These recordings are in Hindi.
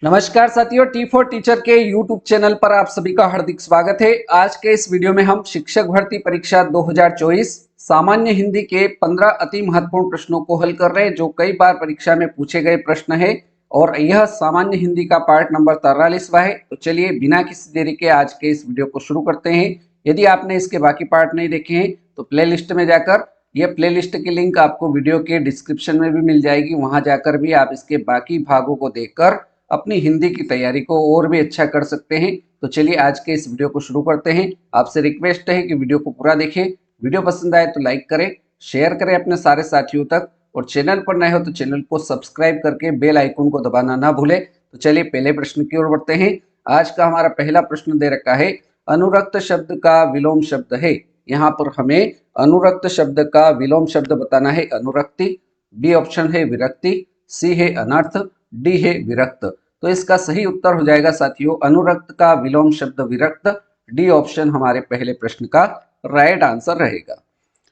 नमस्कार साथियों, टी फॉर टीचर के यूट्यूब चैनल पर आप सभी का हार्दिक स्वागत है। आज के इस वीडियो में हम शिक्षक भर्ती परीक्षा 2024 सामान्य हिंदी के 15 अति महत्वपूर्ण प्रश्नों को हल कर रहे हैं, जो कई बार परीक्षा में पूछे गए प्रश्न है और यह सामान्य हिंदी का पार्ट नंबर 43वां है। तो चलिए बिना किसी देरी के आज के इस वीडियो को शुरू करते हैं। यदि आपने इसके बाकी पार्ट नहीं देखे हैं तो प्ले लिस्ट में जाकर, यह प्ले लिस्ट की लिंक आपको वीडियो के डिस्क्रिप्शन में भी मिल जाएगी, वहां जाकर भी आप इसके बाकी भागों को देखकर अपनी हिंदी की तैयारी को और भी अच्छा कर सकते हैं। तो चलिए आज के इस वीडियो को शुरू करते हैं। आपसे रिक्वेस्ट है कि वीडियो को पूरा देखें। वीडियो पसंद आए तो लाइक करें, शेयर करें अपने सारे साथियों तक, और चैनल पर नए हो तो चैनल को सब्सक्राइब करके बेल आइकन को दबाना ना भूलें। तो चलिए पहले प्रश्न की ओर बढ़ते हैं। आज का हमारा पहला प्रश्न दे रखा है, अनुरक्त शब्द का विलोम शब्द है। यहाँ पर हमें अनुरक्त शब्द का विलोम शब्द बताना है अनुरक्ति, बी ऑप्शन है विरक्ति, सी है अनर्थ, डी है विरक्त। तो इसका सही उत्तर हो जाएगा साथियों अनुरक्त का विलोम शब्द विरक्त। डी ऑप्शन हमारे पहले प्रश्न का राइट आंसर रहेगा।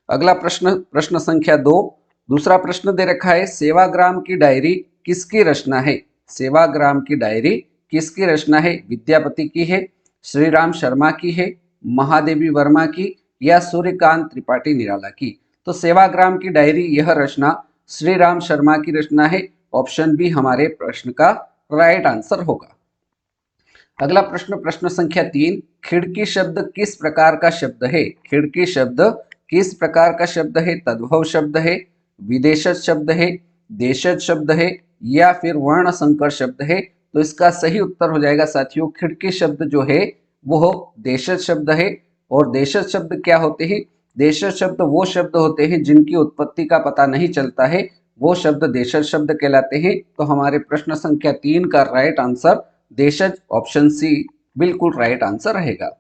अगला प्रश्न, प्रश्न संख्या 2। दूसरा प्रश्न दे रखा है, सेवाग्राम की डायरी किसकी रचना है। सेवाग्राम की डायरी किसकी रचना है। विद्यापति की है, श्री राम शर्मा की है, महादेवी वर्मा की, या सूर्यकांत त्रिपाठी निराला की। तो सेवाग्राम की डायरी यह रचना श्री राम शर्मा की रचना है। ऑप्शन बी हमारे प्रश्न का राइट आंसर होगा। अगला प्रश्न, प्रश्न संख्या 3। खिड़की शब्द किस प्रकार का शब्द है। खिड़की शब्द किस प्रकार का शब्द है। तद्भव शब्द है, विदेशज शब्द है, देशज शब्द है, या फिर वर्ण संकर शब्द है। तो इसका सही उत्तर हो जाएगा साथियों खिड़की शब्द जो है वो देशज शब्द है। और देशज शब्द क्या होते हैं। देशज शब्द वो शब्द होते हैं जिनकी उत्पत्ति का पता नहीं चलता है, वो शब्द देशज शब्द कहलाते हैं। तो हमारे प्रश्न संख्या 3 का राइट आंसर देशज, ऑप्शन सी बिल्कुल राइट आंसर रहेगा।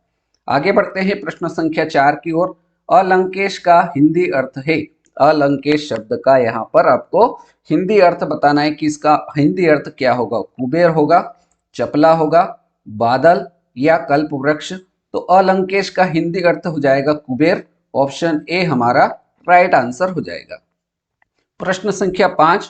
आगे बढ़ते हैं प्रश्न संख्या 4 की ओर। अलंकेश का हिंदी अर्थ है। अलंकेश शब्द का यहाँ पर आपको हिंदी अर्थ बताना है कि इसका हिंदी अर्थ क्या होगा। कुबेर होगा, चपला होगा, बादल, या कल्प वृक्ष। तो अलंकेश का हिंदी अर्थ हो जाएगा कुबेर। ऑप्शन ए हमारा राइट आंसर हो जाएगा। प्रश्न संख्या 5।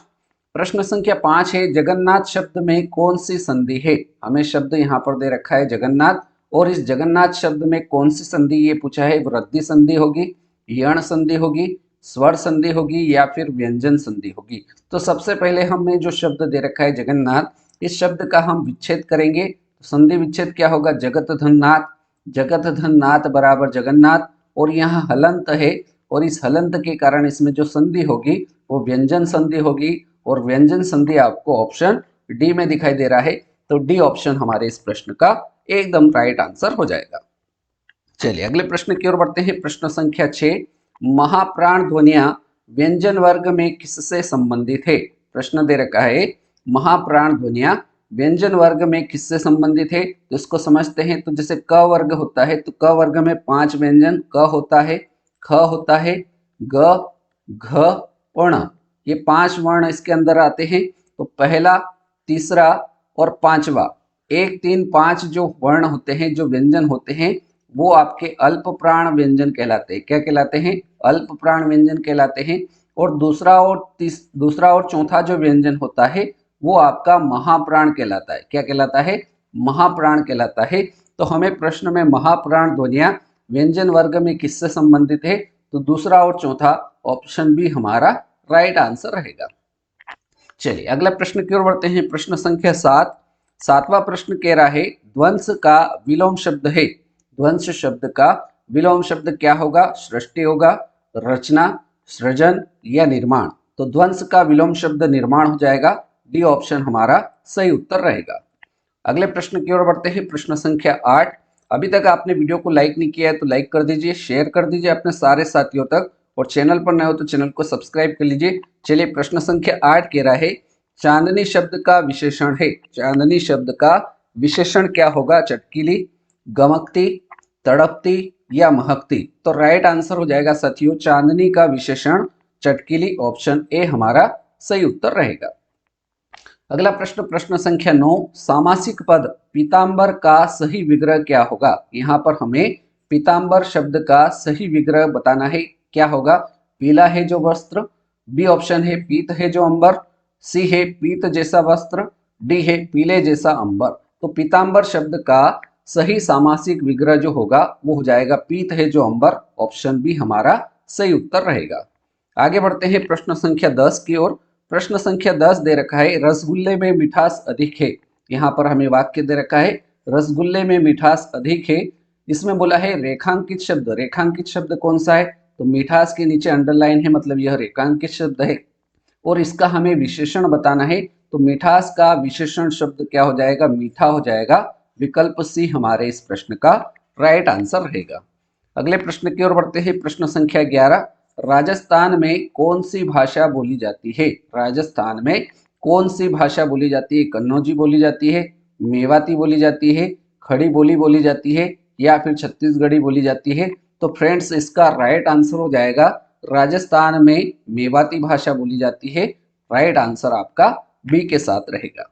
प्रश्न संख्या 5 है, जगन्नाथ शब्द में कौन सी संधि है। हमें शब्द यहाँ पर दे रखा है जगन्नाथ, और इस जगन्नाथ शब्द में कौन सी संधि ये पूछा है। वृद्धि संधि होगी, यण संधि होगी, स्वर संधि होगी, या फिर व्यंजन संधि होगी। तो सबसे पहले हमें जो शब्द दे रखा है जगन्नाथ, इस शब्द का हम विच्छेद करेंगे। तो संधि विच्छेद क्या होगा। जगत धन नाथ, जगत धन नाथ बराबर जगन्नाथ, और यहाँ हलंत है, और इस हलंत के कारण इसमें जो संधि होगी वो व्यंजन संधि होगी, और व्यंजन संधि आपको ऑप्शन डी में दिखाई दे रहा है। तो डी ऑप्शन हमारे इस प्रश्न का एकदम राइट आंसर हो जाएगा। चलिए अगले प्रश्न की ओर बढ़ते हैं। प्रश्न संख्या 6। महाप्राण ध्वनियां व्यंजन वर्ग में किससे संबंधित है। प्रश्न दे रखा है, महाप्राण ध्वनियां व्यंजन वर्ग में किससे संबंधित है। तो इसको समझते हैं। तो जैसे क वर्ग होता है, तो क वर्ग में 5 व्यंजन, क होता है, ख होता है, ग, घ, ण, ये 5 वर्ण इसके अंदर आते हैं। तो पहला, तीसरा और पांचवा, 1, 3, 5 जो वर्ण होते हैं, जो व्यंजन होते हैं, वो आपके अल्प प्राण व्यंजन कहलाते हैं। क्या कहलाते हैं। अल्प प्राण व्यंजन कहलाते हैं। और दूसरा और चौथा जो व्यंजन होता है वो आपका महाप्राण कहलाता है। क्या कहलाता है। महाप्राण कहलाता है। तो हमें प्रश्न में महाप्राण ध्वनियां व्यंजन वर्ग में किससे संबंधित है। तो दूसरा और चौथा, ऑप्शन बी हमारा राइट आंसर रहेगा। चलिए अगला प्रश्न की ओर बढ़ते हैं। प्रश्न संख्या 7। सातवां प्रश्न कह रहा है, ध्वंस का विलोम शब्द है। ध्वंस शब्द का विलोम शब्द क्या होगा। सृष्टि होगा, रचना, सृजन, या निर्माण। तो ध्वंस का विलोम शब्द निर्माण हो जाएगा। डी ऑप्शन हमारा सही उत्तर रहेगा। अगले प्रश्न की ओर बढ़ते हैं। प्रश्न संख्या 8। अभी तक आपने वीडियो को लाइक नहीं किया है तो लाइक कर दीजिए, शेयर कर दीजिए अपने सारे साथियों तक, और चैनल पर नए हो तो चैनल को सब्सक्राइब कर लीजिए। चलिए प्रश्न संख्या 8 कह रहा है, चांदनी शब्द का विशेषण है। चांदनी शब्द का विशेषण क्या होगा। चटकीली, गमकती, तड़पती, या महकती। तो राइट आंसर हो जाएगा साथियों चांदनी का विशेषण चटकीली। ऑप्शन ए हमारा सही उत्तर रहेगा। अगला प्रश्न, प्रश्न संख्या 9। सामासिक पद पीतांबर का सही विग्रह क्या होगा। यहाँ पर हमें पीतांबर शब्द का सही विग्रह बताना है। क्या होगा। पीला है जो वस्त्र, बी ऑप्शन है पीत है जो अंबर, सी है पीत जैसा वस्त्र, डी है पीले जैसा अंबर। तो पीतांबर शब्द का सही सामासिक विग्रह जो होगा वो हो जाएगा पीत है जो अंबर। ऑप्शन बी हमारा सही उत्तर रहेगा। आगे बढ़ते हैं प्रश्न संख्या 10 की ओर। प्रश्न संख्या 10 दे रखा है रसगुल्ले में मिठास अधिक है। यहाँ पर हमें वाक्य दे रखा है रसगुल्ले में मिठास अधिक है। इसमें बोला है रेखांकित शब्द। रेखांकित शब्द कौन सा है? तो मिठास के नीचे अंडरलाइन है, मतलब यह रेखांकित शब्द है। और इसका हमें विशेषण बताना है, तो मिठास का विशेषण शब्द क्या हो जाएगा? मीठा हो जाएगा। विकल्प सी हमारे इस प्रश्न का राइट आंसर रहेगा। अगले प्रश्न की ओर बढ़ते हैं। प्रश्न संख्या 11, राजस्थान में कौन सी भाषा बोली जाती है? राजस्थान में कौन सी भाषा बोली जाती है? कन्नौजी बोली जाती है, मेवाती बोली जाती है, खड़ी बोली बोली जाती है, या फिर छत्तीसगढ़ी बोली जाती है? तो फ्रेंड्स इसका राइट आंसर हो जाएगा राजस्थान में मेवाती भाषा बोली जाती है। राइट आंसर आपका बी के साथ रहेगा।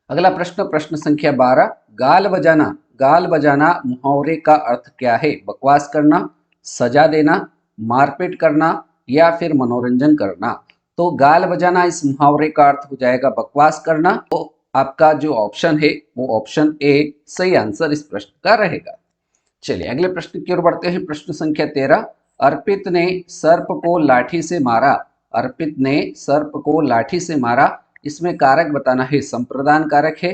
अगला प्रश्न, प्रश्न संख्या 12, गाल बजाना। गाल बजाना मुहावरे का अर्थ क्या है? बकवास करना, सजा देना, मारपीट करना, या फिर मनोरंजन करना? तो गाल बजाना इस मुहावरे का अर्थ हो जाएगा बकवास करना। तो आपका जो ऑप्शन है वो ऑप्शन ए सही आंसर इस प्रश्न का रहेगा। चलिए अगले प्रश्न की ओर बढ़ते हैं। प्रश्न संख्या 13, अर्पित ने सर्प को लाठी से मारा। अर्पित ने सर्प को लाठी से मारा। इसमें कारक बताना है, संप्रदान कारक है,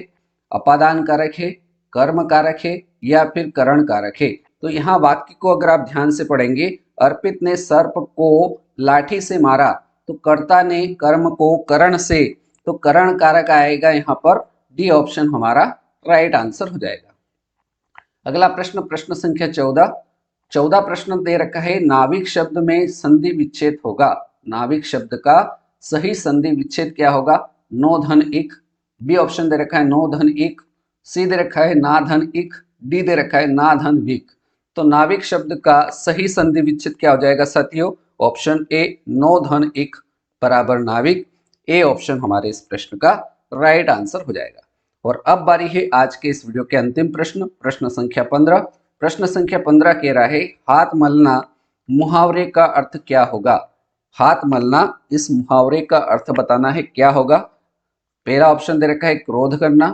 अपादान कारक है, कर्म कारक है, या फिर करण कारक है? तो यहाँ वाक्य को अगर आप ध्यान से पढ़ेंगे, अर्पित ने सर्प को लाठी से मारा, तो कर्ता ने कर्म को करण से, तो करण कारक आएगा यहाँ पर। डी ऑप्शन हमारा राइट आंसर हो जाएगा। अगला प्रश्न, प्रश्न संख्या 14 प्रश्न दे रखा है नाविक शब्द में संधि विच्छेद होगा। नाविक शब्द का सही संधि विच्छेद क्या होगा? नो धन इक। बी ऑप्शन दे रखा है नो धन इक। सी दे रखा है ना धन इक। डी दे रखा है ना धन विक। तो नाविक शब्द का सही संधि विच्छेद क्या हो जाएगा साथियों? ऑप्शन ए नो धन इक बराबर नाविक। ए ऑप्शन हमारे इस प्रश्न का राइट आंसर हो जाएगा। और अब बारी है आज के इस वीडियो के अंतिम प्रश्न, प्रश्न संख्या 15। प्रश्न संख्या 15 कह रहा है हाथ मलना मुहावरे का अर्थ क्या होगा? हाथ मलना इस मुहावरे का अर्थ बताना है, क्या होगा? पहला ऑप्शन दे रखा है क्रोध करना,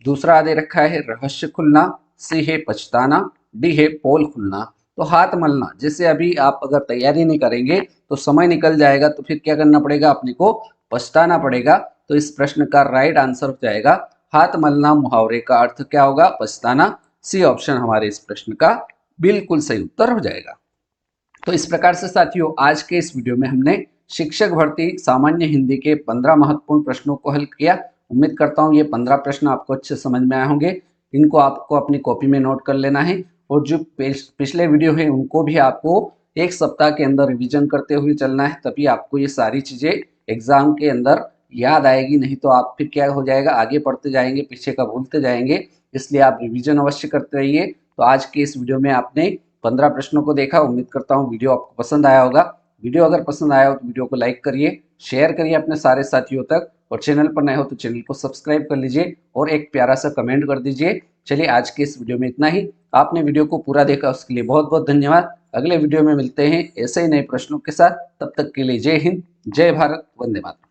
दूसरा दे रखा है रहस्य खुलना, सी है पछताना, डी है पोल खुलना। तो हाथ मलना, जैसे अभी आप अगर तैयारी नहीं करेंगे तो समय निकल जाएगा, तो फिर क्या करना पड़ेगा? अपने को पछताना पड़ेगा। तो इस प्रश्न का राइट आंसर हो जाएगा हाथ मलना मुहावरे का अर्थ क्या होगा? पछताना। सी ऑप्शन हमारे इस प्रश्न का बिल्कुल सही उत्तर हो जाएगा। तो इस प्रकार से साथियों आज के इस वीडियो में हमने शिक्षक भर्ती सामान्य हिंदी के 15 महत्वपूर्ण प्रश्नों को हल किया। उम्मीद करता हूँ ये 15 प्रश्न आपको अच्छे समझ में आए होंगे। इनको आपको अपनी कॉपी में नोट कर लेना है, और जो पिछले वीडियो है उनको भी आपको एक सप्ताह के अंदर रिविजन करते हुए चलना है, तभी आपको ये सारी चीजें एग्जाम के अंदर याद आएगी। नहीं तो आप फिर क्या हो जाएगा, आगे पढ़ते जाएंगे, पीछे का भूलते जाएंगे। इसलिए आप रिवीजन अवश्य करते रहिए। तो आज के इस वीडियो में आपने 15 प्रश्नों को देखा। उम्मीद करता हूँ वीडियो आपको पसंद आया होगा। वीडियो अगर पसंद आया हो तो वीडियो को लाइक करिए, शेयर करिए अपने सारे साथियों तक, और चैनल पर नए हो तो चैनल को सब्सक्राइब कर लीजिए और एक प्यारा सा कमेंट कर दीजिए। चलिए आज के इस वीडियो में इतना ही। आपने वीडियो को पूरा देखा उसके लिए बहुत बहुत धन्यवाद। अगले वीडियो में मिलते हैं ऐसे ही नए प्रश्नों के साथ। तब तक के लिए जय हिंद, जय भारत, वंदे मातरम।